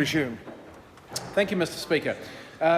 Resume. Thank you, Mr. Speaker.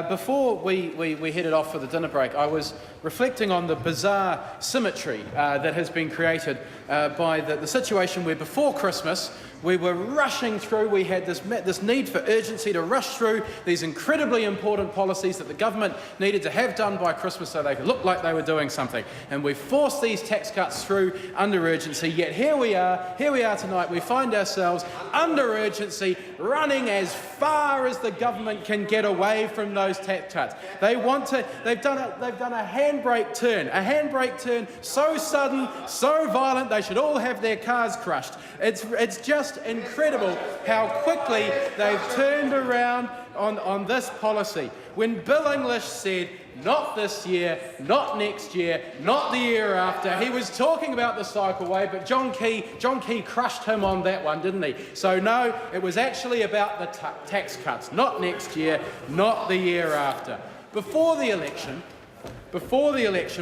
Before we headed off for the dinner break, I was reflecting on the bizarre symmetry that has been created by the situation where before Christmas we were rushing through. We had this need for urgency to rush through these incredibly important policies that the government needed to have done by Christmas so they could look like they were doing something. And we forced these tax cuts through under urgency, yet here we are tonight. We find ourselves under urgency, running as far as the government can get away from those tax cuts. They've done a handbrake turn so sudden, so violent, they should all have their cars crushed. It's just incredible how quickly they've turned around on this policy. When Bill English said, not this year, not next year, not the year after, he was talking about the cycleway, but John Key crushed him on that one, didn't he? So no, it was actually about the tax cuts, not next year, not the year after. Before the election,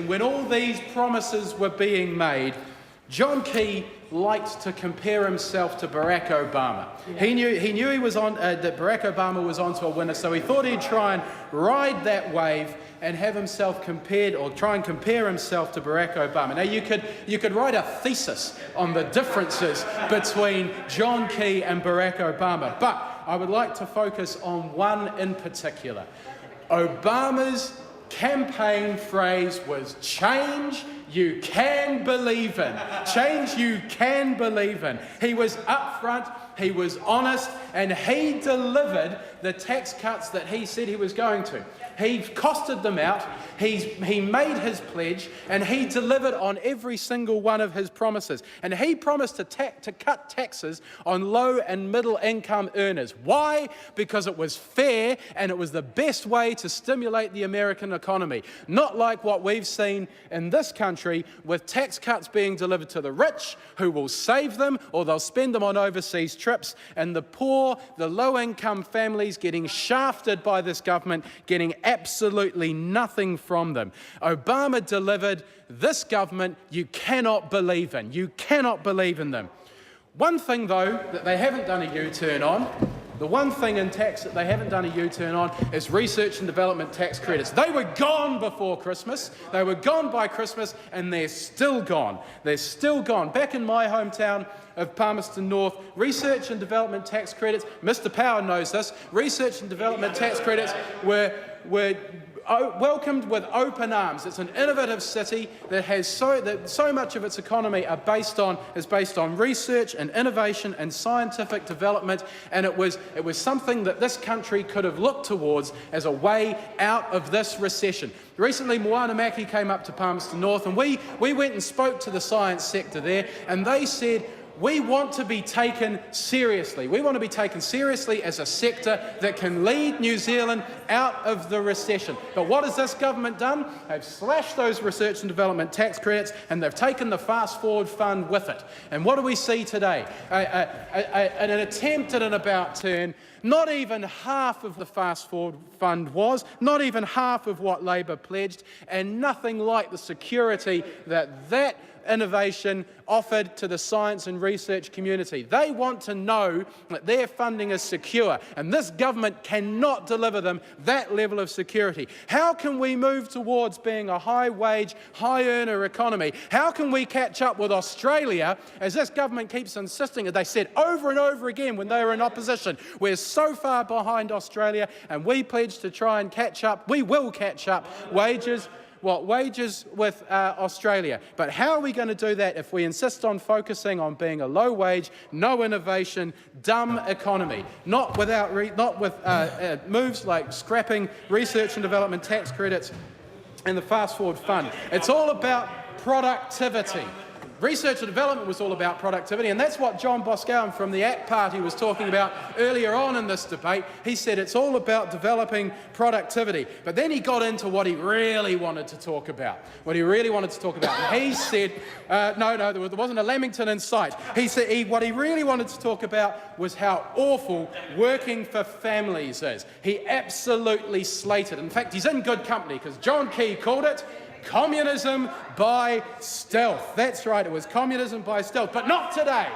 when all these promises were being made, John Key liked to compare himself to Barack Obama. Yeah. He knew he was on that Barack Obama was onto a winner, so he thought he'd try and ride that wave and have himself compared, or try and compare himself to Barack Obama. Now you could write a thesis on the differences between John Key and Barack Obama, but I would like to focus on one in particular. Obama's campaign phrase was change you can believe in. Change you can believe in. He was upfront, he was honest, and he delivered the tax cuts that he said he was going to. He costed them out, he made his pledge, and he delivered on every single one of his promises. And he promised to cut taxes on low and middle income earners. Why? Because it was fair and it was the best way to stimulate the American economy. Not like what we've seen in this country, with tax cuts being delivered to the rich, who will save them or they'll spend them on overseas trips, and the poor, the low-income families getting shafted by this government, getting absolutely nothing from them. Obama delivered. This government you cannot believe in. You cannot believe in them. One thing, though, that they haven't done a U-turn on, the one thing in tax that they haven't done a U-turn on is research and development tax credits. They were gone before Christmas. They were gone by Christmas, and they're still gone. They're still gone. Back in my hometown of Palmerston North, research and development tax credits, Mr. Power knows this, research and development tax credits were welcomed with open arms. It's an innovative city that has so much of its economy is based on research and innovation and scientific development, and it was something that this country could have looked towards as a way out of this recession. Recently, Moana Maki came up to Palmerston North, and we went and spoke to the science sector there, and they said, we want to be taken seriously. We want to be taken seriously as a sector that can lead New Zealand out of the recession. But what has this government done? They've slashed those research and development tax credits, and they've taken the Fast Forward Fund with it. And what do we see today? An attempt at an about turn. Not even half of the Fast Forward Fund was, not even half of what Labor pledged, and nothing like the security that innovation offered to the science and research community. They want to know that their funding is secure, and this government cannot deliver them that level of security. How can we move towards being a high-wage, high-earner economy? How can we catch up with Australia, as this government keeps insisting, as they said over and over again when they were in opposition, we're so far behind Australia, and we pledge to try and catch up. We will catch up wages with Australia. But how are we going to do that if we insist on focusing on being a low-wage, no innovation, dumb economy? Not with moves like scrapping research and development tax credits and the Fast Forward Fund. It's all about productivity. Research and development was all about productivity, and that's what John Boscawen from the ACT Party was talking about earlier on in this debate. He said it's all about developing productivity. But then he got into what he really wanted to talk about. And he said, no, there wasn't a Lamington in sight. He said what he really wanted to talk about was how awful working for families is. He absolutely slated it. In fact, he's in good company, because John Key called it communism by stealth. That's right, it was communism by stealth. But not today.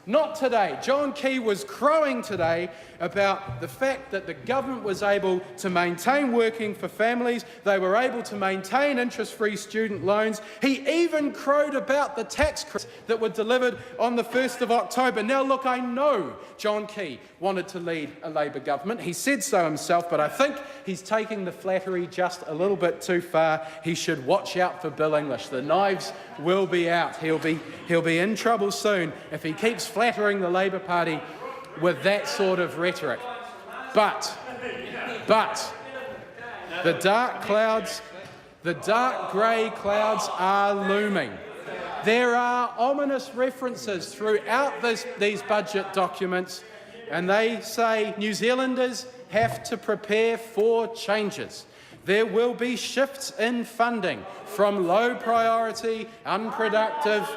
Not today. John Key was crowing today about the fact that the government was able to maintain working for families. They were able to maintain interest-free student loans. He even crowed about the tax credits that were delivered on the 1st of October. Now, look, I know John Key wanted to lead a Labour government. He said so himself, but I think he's taking the flattery just a little bit too far. He should watch out for Bill English. The knives will be out. He'll be in trouble soon if he keeps flattering the Labour Party with that sort of rhetoric. But the dark clouds, the dark grey clouds are looming. There are ominous references throughout these budget documents, and they say New Zealanders have to prepare for changes. There will be shifts in funding from low priority, unproductive,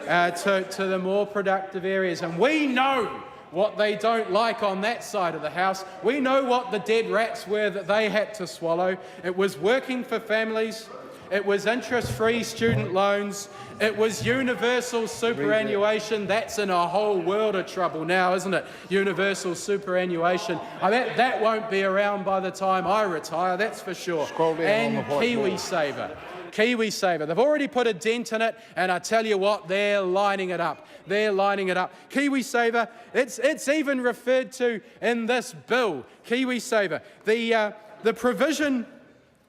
to the more productive areas. And we know what they don't like on that side of the House. We know what the dead rats were that they had to swallow. It was working for families. It was interest-free student loans. It was universal superannuation. That's in a whole world of trouble now, isn't it? Universal superannuation. That won't be around by the time I retire, that's for sure. And KiwiSaver. KiwiSaver. They've already put a dent in it, and I tell you what, they're lining it up. They're lining it up. KiwiSaver, it's even referred to in this bill. KiwiSaver.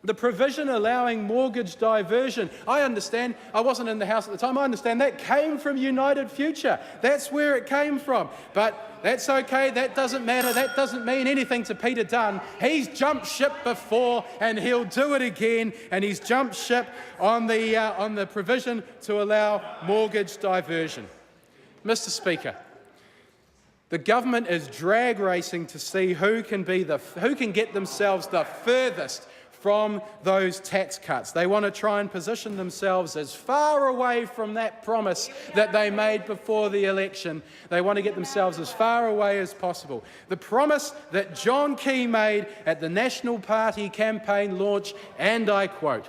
The provision allowing mortgage diversion. I understand, I wasn't in the House at the time, I understand that came from United Future. That's where it came from. But that's okay, that doesn't matter, that doesn't mean anything to Peter Dunn. He's jumped ship before and he'll do it again, and he's jumped ship on the provision to allow mortgage diversion. Mr. Speaker, the government is drag racing to see who can get themselves the furthest from those tax cuts. They want to try and position themselves as far away from that promise that they made before the election. They want to get themselves as far away as possible. The promise that John Key made at the National Party campaign launch, and I quote,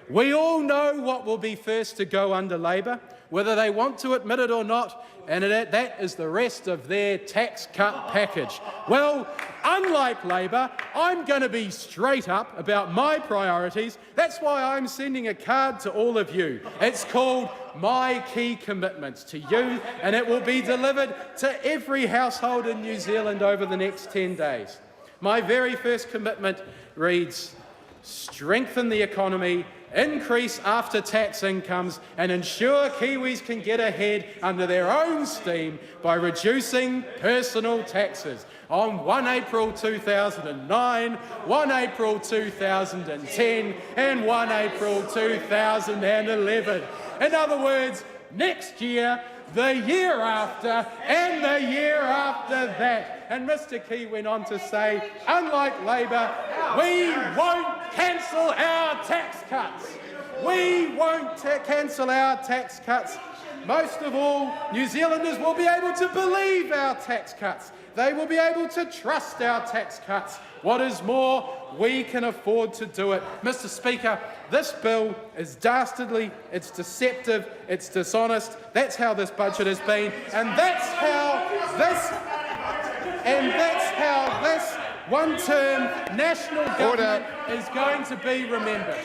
"We all know what will be first to go under Labour, whether they want to admit it or not, and that is the rest of their tax cut package." Well, unlike Labour, I'm going to be straight up about my priorities. That's why I'm sending a card to all of you. It's called My Key Commitments to you, and it will be delivered to every household in New Zealand over the next 10 days. My very first commitment reads, strengthen the economy, increase after-tax incomes, and ensure Kiwis can get ahead under their own steam by reducing personal taxes on 1 April 2009, 1 April 2010 and 1 April 2011. In other words, next year, the year after, and the year after that. And Mr. Key went on to say, unlike Labour, we won't cancel our tax cuts. We won't cancel our tax cuts. Most of all, New Zealanders will be able to believe our tax cuts. They will be able to trust our tax cuts. What is more, we can afford to do it. Mr. Speaker, this bill is dastardly, it's deceptive, it's dishonest. That's how this budget has been, and that's how this one-term national government is going to be remembered.